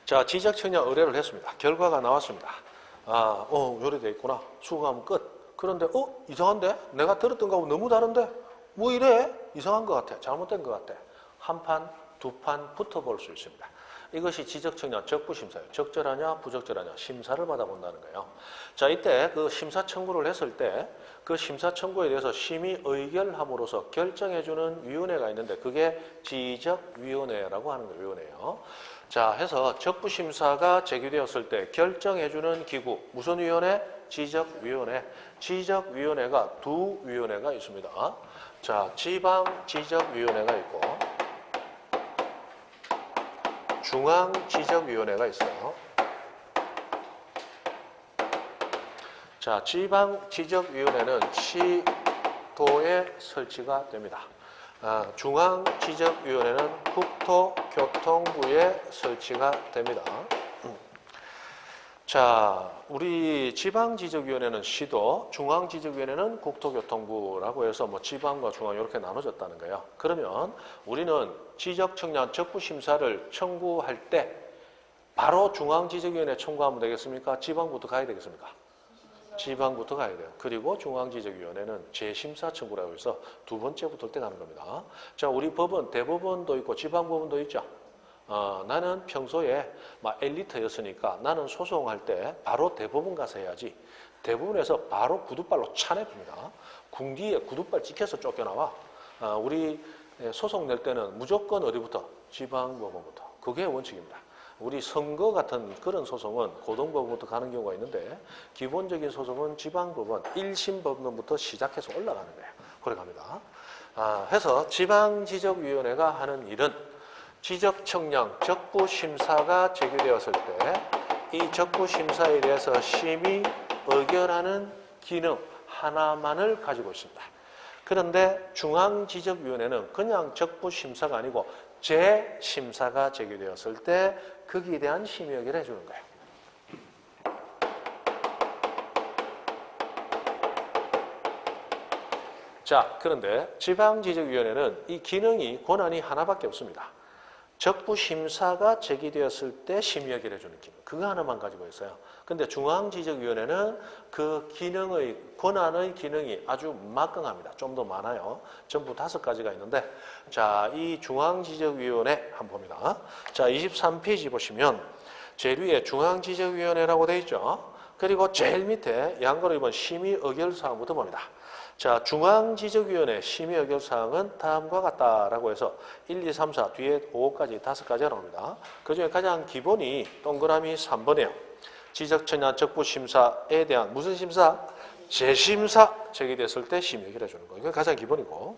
자, 지적청량 의뢰를 했습니다. 결과가 나왔습니다. 요래 있구나. 수거하면 끝. 그런데, 이상한데? 내가 들었던 거하고 너무 다른데? 뭐 이래? 이상한 것 같아. 잘못된 것 같아. 한 판, 두 판 붙어볼 수 있습니다. 이것이 지적청량 적부심사예요. 적절하냐, 부적절하냐, 심사를 받아본다는 거예요. 자, 이때 그 심사 청구를 했을 때 그 심사 청구에 대해서 심의 의결함으로써 결정해주는 위원회가 있는데 그게 지적위원회라고 하는 거예요. 위원회요. 자, 해서 적부심사가 제기되었을 때 결정해주는 기구, 무슨 위원회? 지적위원회. 지적위원회가 두 위원회가 있습니다. 자, 지방지적위원회가 있고 중앙지적위원회가 있어요. 자, 지방지적위원회는 시도에 설치가 됩니다. 중앙지적위원회는 국토교통부에 설치가 됩니다. 자, 우리 지방지적위원회는 시도, 중앙지적위원회는 국토교통부라고 해서 뭐 지방과 중앙 이렇게 나눠졌다는 거예요. 그러면 우리는 지적청량 적부심사를 청구할 때 바로 중앙지적위원회 청구하면 되겠습니까? 지방부터 가야 되겠습니까? 지방부터 가야 돼요. 그리고 중앙지적위원회는 재심사 청구라고 해서 두 번째 붙을 때 가는 겁니다. 자, 우리 법은 대법원도 있고 지방법원도 있죠. 나는 평소에 막 엘리트였으니까 나는 소송할 때 바로 대법원 가서 해야지. 대법원에서 바로 구두발로 차내줍니다. 궁디에 구두발 찍혀서 쫓겨나와. 우리 소송 낼 때는 무조건 어디부터? 지방법원부터. 그게 원칙입니다. 우리 선거 같은 그런 소송은 고등법원부터 가는 경우가 있는데 기본적인 소송은 지방법원 1심 법원부터 시작해서 올라가는 거예요. 그래 갑니다. 해서 지방지적위원회가 하는 일은 지적청량 적부심사가 제기되었을 때 이 적부심사에 대해서 심의 의결하는 기능 하나만을 가지고 있습니다. 그런데 중앙지적위원회는 그냥 적부심사가 아니고 재심사가 제기되었을 때 거기에 대한 심의 의결을 해주는 거예요. 자, 그런데 지방지적위원회는 이 기능이 권한이 하나밖에 없습니다. 적부심사가 제기되었을 때 심의 의결을 해주는 기능. 그거 하나만 가지고 있어요. 근데 중앙지적위원회는 그 기능의, 권한의 기능이 아주 막강합니다. 좀 더 많아요. 전부 5가지가 있는데, 자, 이 중앙지적위원회 한번 봅니다. 자, 23페이지 보시면, 제일 위에 중앙지적위원회라고 되어 있죠. 그리고 제일 밑에 양거로 입은 심의 의결 사항부터 봅니다. 자, 중앙지적위원회 심의 의결 사항은 다음과 같다라고 해서 1, 2, 3, 4 뒤에 5까지 5가지가 나옵니다. 그중에 가장 기본이 동그라미 3번이에요. 지적청량 적부심사에 대한 무슨 심사? 재심사 제기됐을 때 심의 의결해 주는 거예요. 이게 가장 기본이고.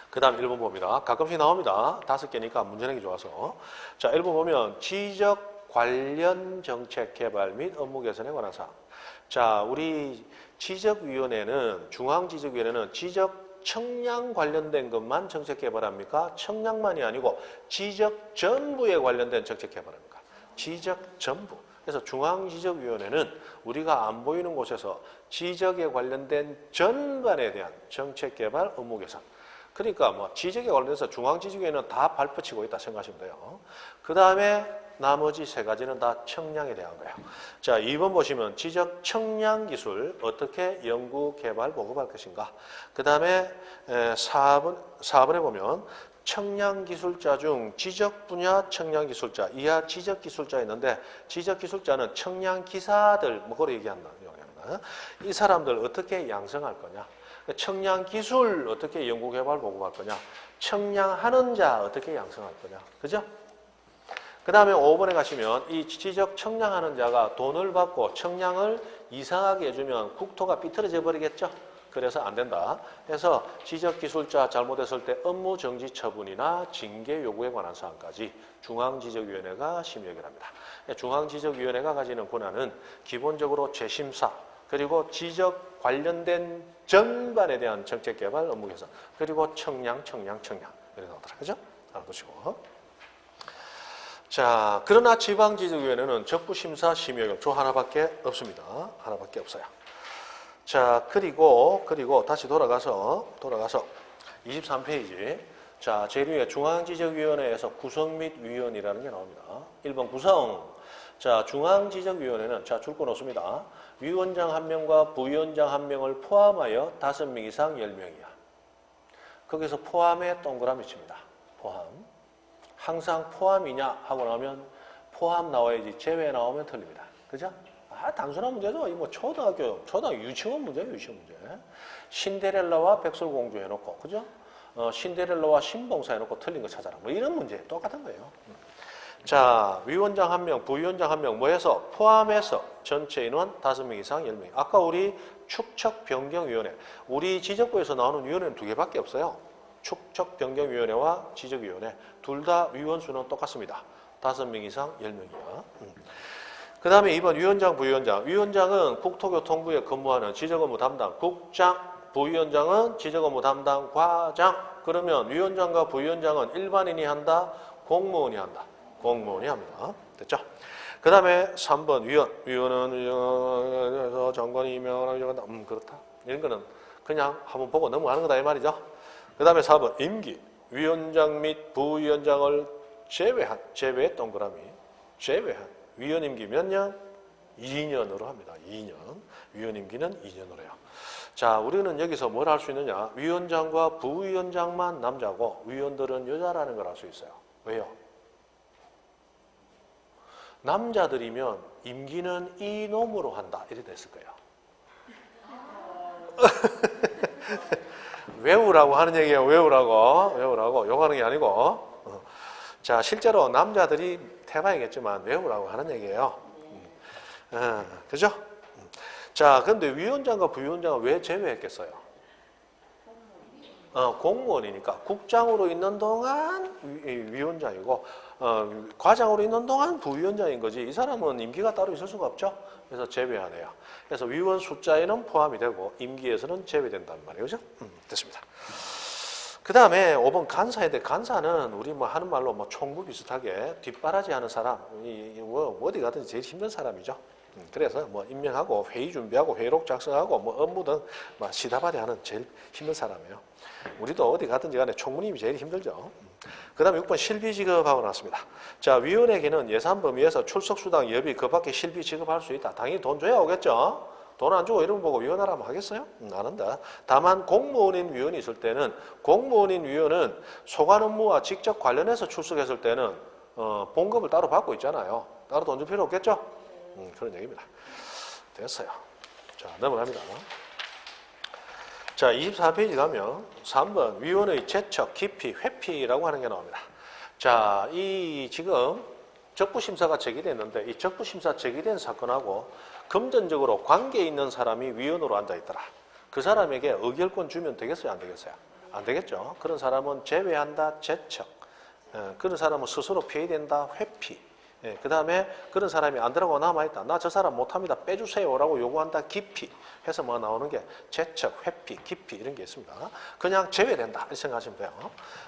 그 다음 1번 봅니다. 가끔씩 나옵니다. 5개니까 문제 내기 좋아서. 자, 1번 보면 지적 관련 정책 개발 및 업무 개선에 관한 사항. 자, 우리 지적위원회는, 중앙지적위원회는 지적청량 관련된 것만 정책 개발합니까? 청량만이 아니고 지적 전부에 관련된 정책 개발합니까? 지적 전부. 그래서 중앙지적위원회는 우리가 안 보이는 곳에서 지적에 관련된 전반에 대한 정책 개발 업무 개선. 그러니까 뭐 지적에 관련해서 중앙지적위원회는 다 발붙이고 있다 생각하시면 돼요. 그 다음에 나머지 3가지는 다 청량에 대한 거예요. 자, 2번 보시면 지적 청량 기술 어떻게 연구, 개발, 보급할 것인가. 그 다음에 4번에 보면 청량 기술자 중 지적 분야 청량 기술자, 이하 지적 기술자 있는데 지적 기술자는 청량 기사들, 뭐 그걸 얘기한다. 이 사람들 어떻게 양성할 거냐. 청량 기술 어떻게 연구, 개발, 보급할 거냐. 청량하는 자 어떻게 양성할 거냐. 그죠? 그 다음에 5번에 가시면 이 지적 청량하는 자가 돈을 받고 청량을 이상하게 해주면 국토가 삐뚤어져 버리겠죠. 그래서 안 된다. 그래서 지적기술자 잘못했을 때 업무 정지 처분이나 징계 요구에 관한 사항까지 중앙지적위원회가 심의하기로 합니다. 중앙지적위원회가 가지는 권한은 기본적으로 재심사, 그리고 지적 관련된 전반에 대한 정책 개발 업무 개선, 그리고 청량 이렇게 나오더라. 그죠? 알아두시고. 자, 그러나 지방지적위원회는 적부심사 심의역 조 하나밖에 없습니다. 하나밖에 없어요. 자, 그리고 다시 돌아가서 23페이지. 자, 제일 위에 중앙지적위원회에서 구성 및 위원이라는 게 나옵니다. 1번 구성. 자, 중앙지적위원회는 자, 줄 거 놓습니다. 위원장 1명과 부위원장 1명을 포함하여 5명 이상 10명이야. 거기서 포함에 동그라미 칩니다. 포함. 항상 포함이냐 하고 나오면 포함 나와야지 제외 나오면 틀립니다. 그죠? 단순한 문제죠. 이 뭐 초등학교 유치원 문제예요, 유치원 문제. 신데렐라와 백설공주 해놓고, 그죠? 신데렐라와 신봉사 해놓고 틀린 거 찾아라. 뭐 이런 문제 똑같은 거예요. 자, 위원장 1명, 부위원장 1명, 뭐 해서 포함해서 전체 인원 5명 이상 10명. 아까 우리 축척변경위원회, 우리 지적부에서 나오는 위원회는 2개밖에 없어요. 축척변경위원회와 지적위원회, 둘 다 위원 수는 똑같습니다. 5명 이상 10명이야. 그 다음에 2번 위원장, 부위원장. 위원장은 국토교통부에 근무하는 지적업무 담당 국장, 부위원장은 지적업무 담당 과장. 그러면 위원장과 부위원장은 일반인이 한다, 공무원이 한다. 공무원이 합니다. 됐죠? 그 다음에 3번 위원은 장관이 임명한다. 그렇다. 이런 거는 그냥 한번 보고 넘어가는 거다 이 말이죠. 그 다음에 4번 임기. 위원장 및 부위원장을 제외 동그라미. 제외한. 위원 임기 몇 년? 2년으로 합니다. 2년. 위원 임기는 2년으로 해요. 자, 우리는 여기서 뭘 할 수 있느냐? 위원장과 부위원장만 남자고 위원들은 여자라는 걸 알 수 있어요. 왜요? 남자들이면 임기는 이놈으로 한다. 이렇게 됐을 거예요. 외우라고 하는 얘기예요. 외우라고. 욕하는 게 아니고. 자, 실제로 남자들이 해봐야겠지만 외우라고 하는 얘기예요. 그죠? 자, 근데 위원장과 부위원장은 왜 제외했겠어요? 공무원이니까 국장으로 있는 동안 위원장이고 과장으로 있는 동안 부위원장인 거지. 이 사람은 임기가 따로 있을 수가 없죠. 그래서 제외하네요. 그래서 위원 숫자에는 포함이 되고 임기에서는 제외된단 말이에요. 그죠? 됐습니다. 그 다음에 5번 간사인데 간사는 우리 뭐 하는 말로 뭐 총무 비슷하게 뒷바라지 하는 사람, 뭐 어디 가든지 제일 힘든 사람이죠. 그래서 뭐 임명하고 회의 준비하고 회의록 작성하고 뭐 업무 등 막 시다발이 하는 제일 힘든 사람이에요. 우리도 어디 가든지 간에 총무님이 제일 힘들죠. 그 다음에 6번 실비 지급하고 나왔습니다. 자, 위원에게는 예산 범위에서 출석수당 예비 그 밖에 실비 지급할 수 있다. 당연히 돈 줘야 오겠죠. 돈 안 주고 이런 거 보고 위원하라면 하겠어요? 안 한다. 다만 공무원인 위원이 있을 때는 공무원인 위원은 소관 업무와 직접 관련해서 출석했을 때는 봉급을 따로 받고 있잖아요. 따로 돈 줄 필요 없겠죠? 그런 얘기입니다. 됐어요. 자, 넘어갑니다. 자, 24페이지 가면 3번 위원의 제척, 기피, 회피라고 하는 게 나옵니다. 자, 이 지금 적부심사가 제기됐는데 이 적부심사 제기된 사건하고 금전적으로 관계 있는 사람이 위원으로 앉아있더라. 그 사람에게 의결권 주면 되겠어요? 안 되겠어요? 안 되겠죠. 그런 사람은 제외한다, 제척. 그런 사람은 스스로 피해된다, 회피. 그 다음에 그런 사람이 안 들어가고 남아있다. 나 저 사람 못합니다. 빼주세요라고 요구한다, 기피. 해서 뭐 나오는 게 제척, 회피, 기피 이런 게 있습니다. 그냥 제외된다 이렇게 생각하시면 돼요.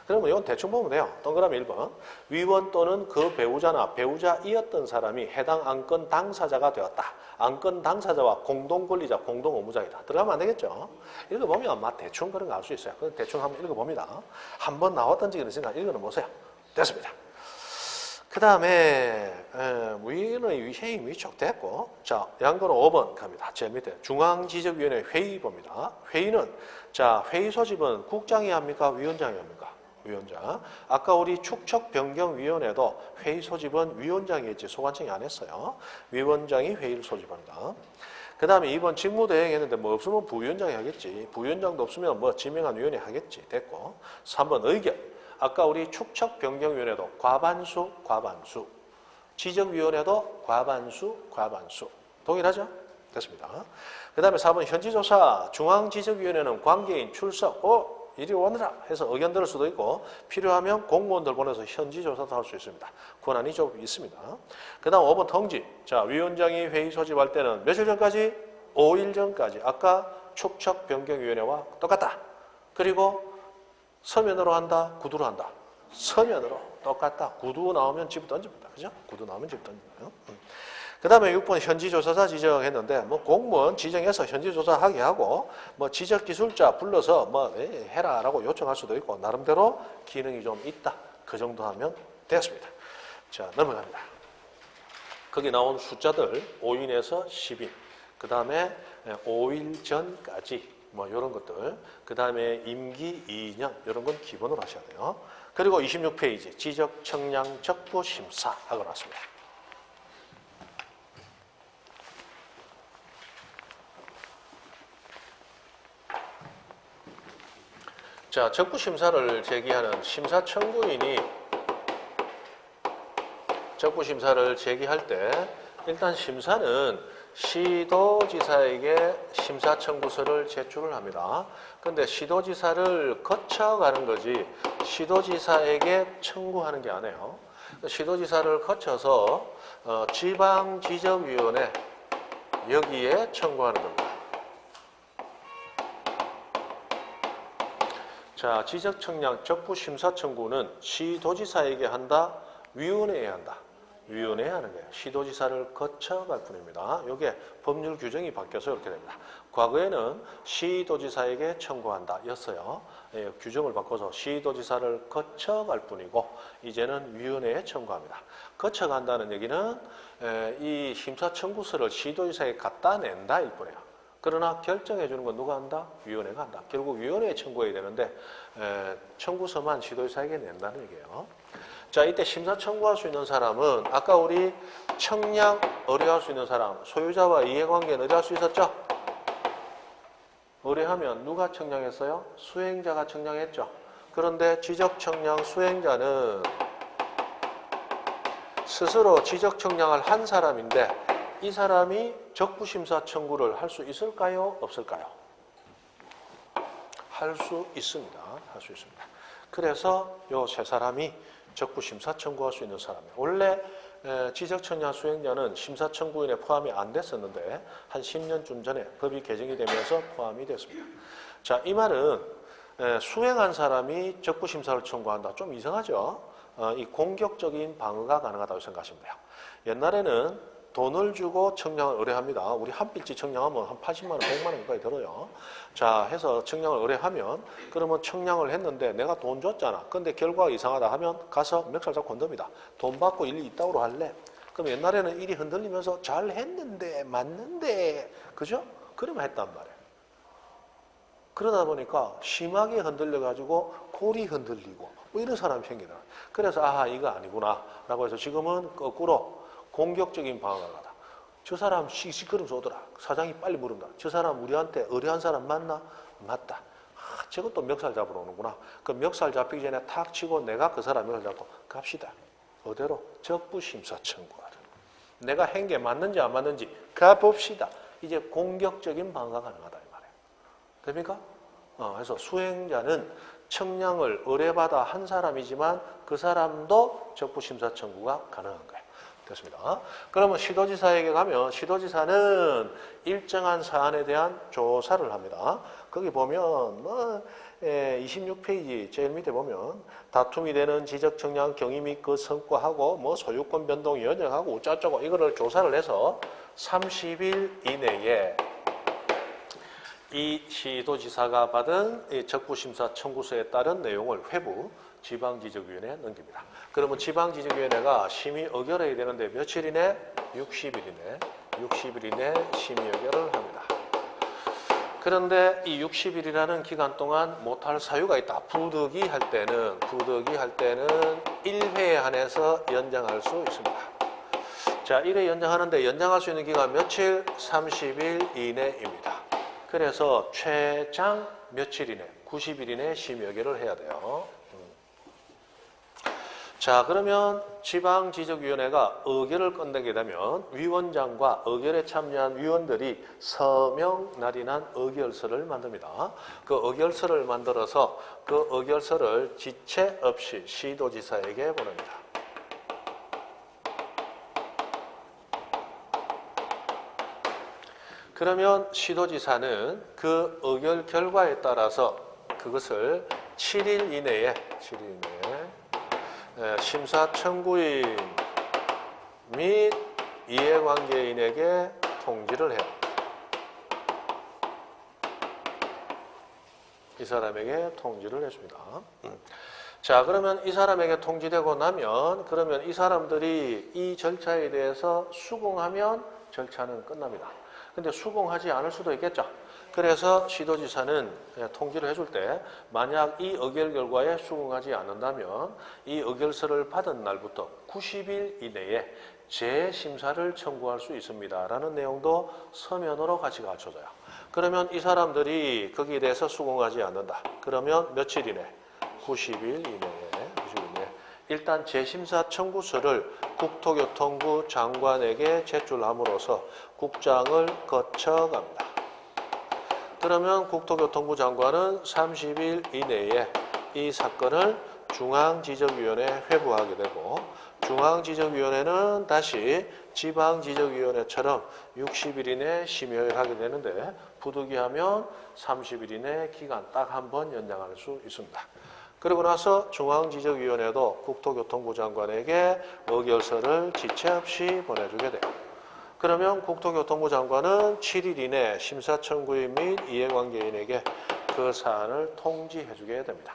그러면 이건 대충 보면 돼요. 동그라미 1번. 위원 또는 그 배우자나 배우자이었던 사람이 해당 안건 당사자가 되었다. 안건 당사자와 공동권리자, 공동의무자이다. 들어가면 안 되겠죠. 읽어보면 아마 대충 그런 거 알 수 있어요. 대충 한번 읽어봅니다. 한번 나왔던지 그런 생각 읽어보세요. 됐습니다. 그 다음에 위원의 회의 위촉됐고, 자, 양거는 5번 갑니다. 제일 밑에 중앙지적위원회 회의 봅니다. 회의는 자, 회의 소집은 국장이 합니까? 위원장이 합니까? 위원장. 아까 우리 축척변경위원회도 회의 소집은 위원장이 했지 소관청이 안 했어요. 위원장이 회의를 소집합니다. 그 다음에 2번 직무대행 했는데 뭐 없으면 부위원장이 하겠지. 부위원장도 없으면 뭐 지명한 위원이 하겠지. 됐고. 3번 의결. 아까 우리 축척변경위원회도 과반수. 지적위원회도 과반수. 동일하죠? 됐습니다. 그 다음에 4번 현지조사 중앙지적위원회는 관계인 출석 이리 오느라 해서 의견 들을 수도 있고 필요하면 공무원들 보내서 현지조사도 할 수 있습니다. 권한이 좀 있습니다. 그 다음 5번 통지. 자, 위원장이 회의 소집할 때는 며칠 전까지? 5일 전까지. 아까 축척변경위원회와 똑같다. 그리고 서면으로 한다, 구두로 한다. 서면으로 똑같다. 구두 나오면 집 던집니다. 그죠? 구두 나오면 집 던집니다. 그 다음에 6번 현지조사자 지정했는데, 뭐 공무원 지정해서 현지조사하게 하고, 뭐 지적기술자 불러서 뭐 해라라고 요청할 수도 있고, 나름대로 기능이 좀 있다. 그 정도 하면 되었습니다. 자, 넘어갑니다. 거기 나온 숫자들 5인에서 10인, 그 다음에 5일 전까지, 뭐 이런 것들, 그 다음에 임기 2년, 이런 건 기본으로 하셔야 돼요. 그리고 26페이지 지적 청량 적부 심사 하고 나왔습니다. 자, 적부 심사를 제기하는 심사 청구인이 적부 심사를 제기할 때 일단 심사는 시도지사에게 심사 청구서를 제출을 합니다. 그런데 시도지사를 거쳐가는 거지 시도지사에게 청구하는 게 아니에요. 시도지사를 거쳐서 지방지적위원회 여기에 청구하는 겁니다. 자, 지적청량 적부심사 청구는 시도지사에게 한다, 위원회에 한다. 위원회에 하는 거예요. 시도지사를 거쳐갈 뿐입니다. 이게 법률 규정이 바뀌어서 이렇게 됩니다. 과거에는 시도지사에게 청구한다 였어요. 규정을 바꿔서 시도지사를 거쳐갈 뿐이고 이제는 위원회에 청구합니다. 거쳐간다는 얘기는 이 심사 청구서를 시도지사에 갖다 낸다 일 뿐이에요. 그러나 결정해 주는 건 누가 한다? 위원회가 한다. 결국 위원회에 청구해야 되는데 청구서만 시도지사에게 낸다는 얘기예요. 자, 이때 심사 청구할 수 있는 사람은 아까 우리 청량 의뢰할 수 있는 사람, 소유자와 이해관계는 의뢰할 수 있었죠? 의뢰하면 누가 청량했어요? 수행자가 청량했죠. 그런데 지적청량 수행자는 스스로 지적청량을 한 사람인데 이 사람이 적부심사 청구를 할 수 있을까요? 없을까요? 할 수 있습니다. 할 수 있습니다. 그래서 요 세 사람이 적부심사 청구할 수 있는 사람이에요. 원래 지적청량 수행자는 심사 청구인에 포함이 안 됐었는데 한 10년쯤 전에 법이 개정이 되면서 포함이 됐습니다. 자, 이 말은 수행한 사람이 적부심사를 청구한다. 좀 이상하죠? 이 공격적인 방어가 가능하다고 생각하시면 돼요. 옛날에는 돈을 주고 청량을 의뢰합니다. 우리 한 필지 청량하면 한 80만 원, 100만 원 가까이 들어요. 자, 해서 청량을 의뢰하면 그러면 청량을 했는데 내가 돈 줬잖아. 근데 결과가 이상하다 하면 가서 멱살 잡고 건듭니다. 돈 받고 일 이따구로 할래? 그럼 옛날에는 일이 흔들리면서 잘 했는데 맞는데 그죠? 그러면 했단 말이에요. 그러다 보니까 심하게 흔들려가지고 골이 흔들리고 뭐 이런 사람이 생기더라고요. 그래서 아하 이거 아니구나 라고 해서 지금은 거꾸로 공격적인 방어가 가다. 저 사람 시끄러면서 오더라. 사장이 빨리 물은다. 저 사람 우리한테 의뢰한 사람 맞나? 맞다. 아, 저것도 멱살 잡으러 오는구나. 그 멱살 잡히기 전에 탁 치고 내가 그 사람 멱살 잡고 갑시다. 어디로? 적부심사 청구하러. 내가 한 게 맞는지 안 맞는지 가봅시다. 이제 공격적인 방어가 가능하다 이 말이에요. 됩니까? 그래서 수행자는 청량을 의뢰받아 한 사람이지만 그 사람도 적부심사 청구가 가능한 거예요. 됐습니다. 그러면 시도지사에게 가면 시도지사는 일정한 사안에 대한 조사를 합니다. 거기 보면 26페이지 제일 밑에 보면 다툼이 되는 지적청량 경위 및 그 성과하고 뭐 소유권 변동 연영하고 어쩌고 이거를 조사를 해서 30일 이내에 이 시도지사가 받은 이 적부심사 청구서에 따른 내용을 회부 지방지적위원회에 넘깁니다. 그러면 지방지적위원회가 심의 의결해야 되는데 며칠 이내? 60일 이내 심의 의결을 합니다. 그런데 이 60일이라는 기간 동안 못할 사유가 있다. 부득이 할 때는 1회에 한해서 연장할 수 있습니다. 자, 1회 연장하는데 연장할 수 있는 기간 며칠? 30일 이내입니다. 그래서 최장 며칠 이내? 90일 이내 심의 의결을 해야 돼요. 자, 그러면 지방지적위원회가 의결을 끝내게 되면 위원장과 의결에 참여한 위원들이 서명 날인한 의결서를 만듭니다. 그 의결서를 만들어서 그 의결서를 지체 없이 시도지사에게 보냅니다. 그러면 시도지사는 그 의결 결과에 따라서 그것을 7일 이내에 심사 청구인 및 이해관계인에게 통지를 해요. 이 사람에게 통지를 해줍니다. 자, 그러면 이 사람에게 통지되고 나면 그러면 이 사람들이 이 절차에 대해서 수긍하면 절차는 끝납니다. 근데 수긍하지 않을 수도 있겠죠. 그래서 시도지사는 통지를 해줄 때 만약 이 의결 결과에 수긍하지 않는다면 이 의결서를 받은 날부터 90일 이내에 재심사를 청구할 수 있습니다. 라는 내용도 서면으로 같이 갖춰져요. 그러면 이 사람들이 거기에 대해서 수긍하지 않는다. 그러면 며칠 이내? 90일 이내에. 일단 재심사 청구서를 국토교통부 장관에게 제출함으로써 국장을 거쳐갑니다. 그러면 국토교통부 장관은 30일 이내에 이 사건을 중앙지적위원회에 회부하게 되고 중앙지적위원회는 다시 지방지적위원회처럼 60일 이내에 심의를 하게 되는데 부득이하면 30일 이내 기간 딱 한 번 연장할 수 있습니다. 그리고 나서 중앙지적위원회도 국토교통부 장관에게 의결서를 지체 없이 보내주게 돼요. 그러면 국토교통부 장관은 7일 이내 심사청구인 및 이해관계인에게 그 사안을 통지해주게 됩니다.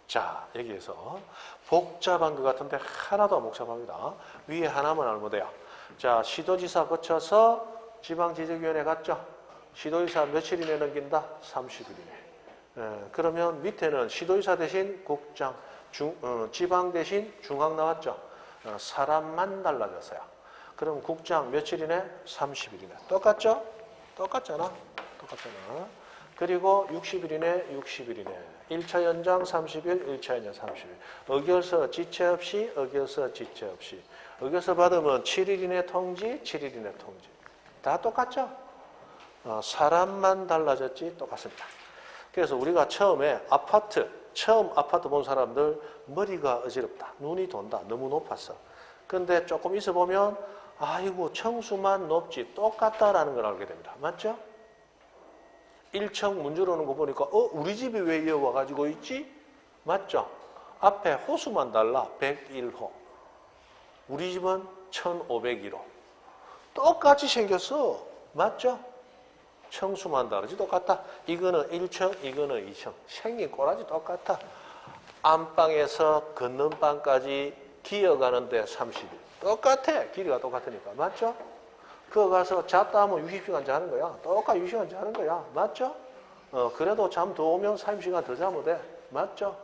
자, 여기에서 복잡한 것 같은데 하나도 안 복잡합니다. 위에 하나만 알면 돼요. 자, 시도지사 거쳐서 지방지적위원회 갔죠. 시도지사 며칠 이내 넘긴다? 30일 이내. 그러면 밑에는 시도지사 대신 국장, 지방 대신 중앙 나왔죠. 사람만 달라졌어요. 그럼 국장 며칠 이내? 30일 이내. 똑같죠? 똑같잖아. 그리고 60일 이내, 60일 이내. 1차 연장 30일, 1차 연장 30일. 의결서 지체 없이, 의결서 지체 없이. 의결서 받으면 7일 이내 통지, 7일 이내 통지. 다 똑같죠? 사람만 달라졌지 똑같습니다. 그래서 우리가 처음 아파트 본 사람들 머리가 어지럽다. 눈이 돈다. 너무 높았어. 근데 조금 있어 보면 아이고 청수만 높지 똑같다라는 걸 알게 됩니다. 맞죠? 1층 문 열어오는 거 보니까 우리 집이 왜 이어 와가지고 있지? 맞죠? 앞에 호수만 달라. 101호. 우리 집은 1501호. 똑같이 생겼어. 맞죠? 청수만 다르지 똑같다. 이거는 1층, 이거는 2층. 생긴 꼬라지 똑같아. 안방에서 건넌방까지 기어가는데 30일. 똑같아. 길이가 똑같으니까. 맞죠? 그거 가서 잤다 하면 60시간 자는 거야. 똑같이 60시간 자는 거야. 맞죠? 그래도 잠 더 오면 30시간 더 자면 돼. 맞죠?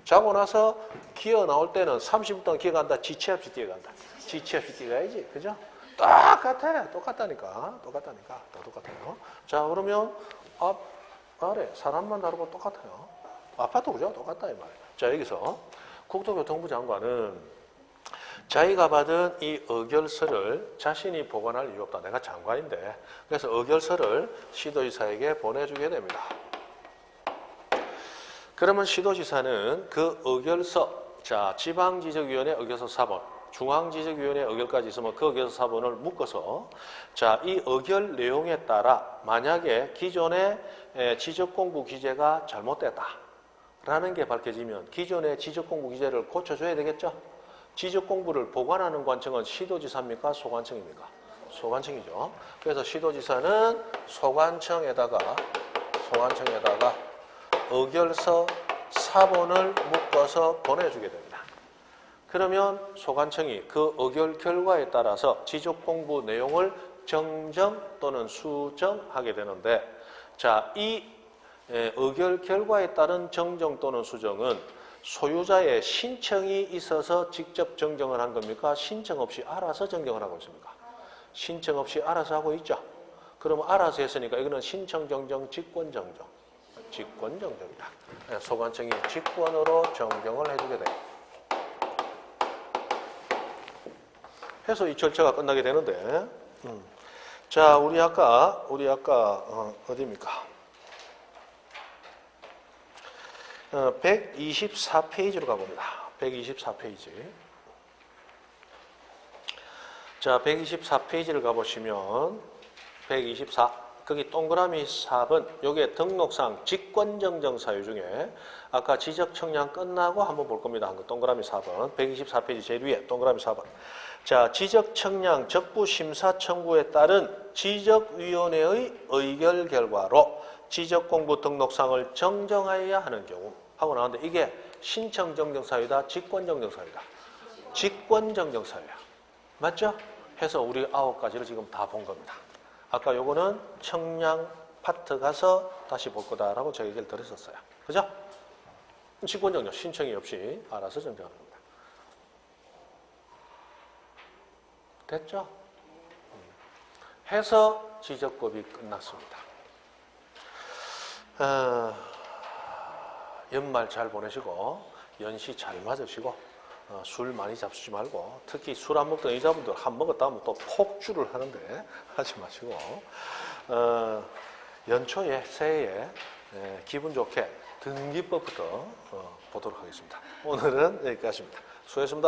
자고 나서 기어 나올 때는 30분 동안 기어간다. 지체 없이 뛰어간다. 지체 없이 뛰어가야지. 그죠? 똑같아. 똑같다니까. 다 똑같아요. 자, 그러면 아래 사람만 다르고 똑같아요. 아파트 그죠? 똑같다 이 말이에요. 자, 여기서 국토교통부 장관은 자기가 받은 이 의결서를 자신이 보관할 이유 없다. 내가 장관인데. 그래서 의결서를 시도지사에게 보내주게 됩니다. 그러면 시도지사는 그 의결서, 자, 지방지적위원회 의결서 4번, 중앙지적위원회 의결까지 있으면 그 의결서 4번을 묶어서 자, 이 의결 내용에 따라 만약에 기존의 지적공부 기재가 잘못됐다라는 게 밝혀지면 기존의 지적공부 기재를 고쳐줘야 되겠죠? 지적공부를 보관하는 관청은 시도지사입니까? 소관청입니까? 소관청이죠. 그래서 시도지사는 소관청에다가 의결서 4번을 묶어서 보내주게 됩니다. 그러면 소관청이 그 의결 결과에 따라서 지적공부 내용을 정정 또는 수정하게 되는데 자, 이 의결 결과에 따른 정정 또는 수정은 소유자의 신청이 있어서 직접 정정을 한 겁니까? 신청 없이 알아서 정정을 하고 있습니까? 신청 없이 알아서 하고 있죠. 그러면 알아서 했으니까 이거는 신청 정정, 직권 정정. 직권 정정이다. 소관청이 직권으로 정정을 해주게 돼요. 해서 이 절차가 끝나게 되는데, 자, 우리 아까 어디입니까? 124페이지로 가봅니다. 124페이지. 자, 124페이지를 가보시면 124, 거기 동그라미 4번, 요게 등록상 직권정정 사유 중에 아까 지적청량 끝나고 한번 볼 겁니다. 동그라미 4번, 124페이지 제일 위에 동그라미 4번. 자, 지적청량 적부심사 청구에 따른 지적위원회의 의결 결과로 지적공부 등록상을 정정하여야 하는 경우 하고 나왔는데, 이게 신청정정사유다, 직권정정사유다? 직권정정사유야. 맞죠? 해서 우리 9가지를 지금 다 본 겁니다. 아까 요거는 청량 파트 가서 다시 볼 거다라고 제가 얘기를 드렸었어요. 그죠? 직권정정 신청이 없이 알아서 정정하는 겁니다. 됐죠? 해서 지적법이 끝났습니다. 연말 잘 보내시고 연시 잘 맞으시고 술 많이 잡수지 말고, 특히 술 안 먹던 의사분들 한 먹었다 하면 또 폭주를 하는데 하지 마시고, 연초에 새해에 기분 좋게 등기법부터 보도록 하겠습니다. 오늘은 여기까지입니다. 수고했습니다.